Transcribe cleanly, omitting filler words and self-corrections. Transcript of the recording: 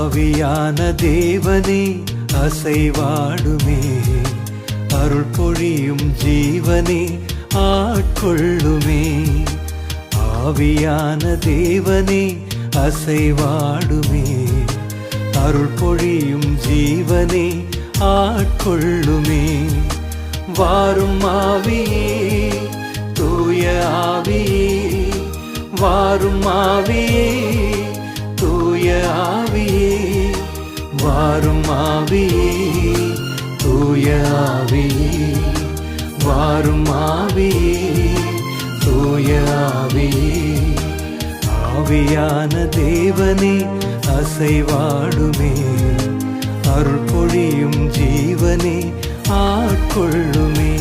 ஆவியான தேவனே அசைவாடுமே, அருள் பொழியும் ஜீவனே ஆட்கொள்ளுமே. ஆவியான தேவனே அசைவாடுமே, அருள் பொழியும் ஜீவனே ஆட்கொள்ளுமே. வாரும் ஆவியே தூய ஆவியே, வாரும் ஆவியே தூய ஆவியே, வாரும் ஆவியே தூய ஆவியே, வாரும் ஆவியே தூய ஆவியே. ஆவியான தேவனே அசைவாடுமே, அருள் பொழியும் ஜீவனே ஆட்கொள்ளுமே.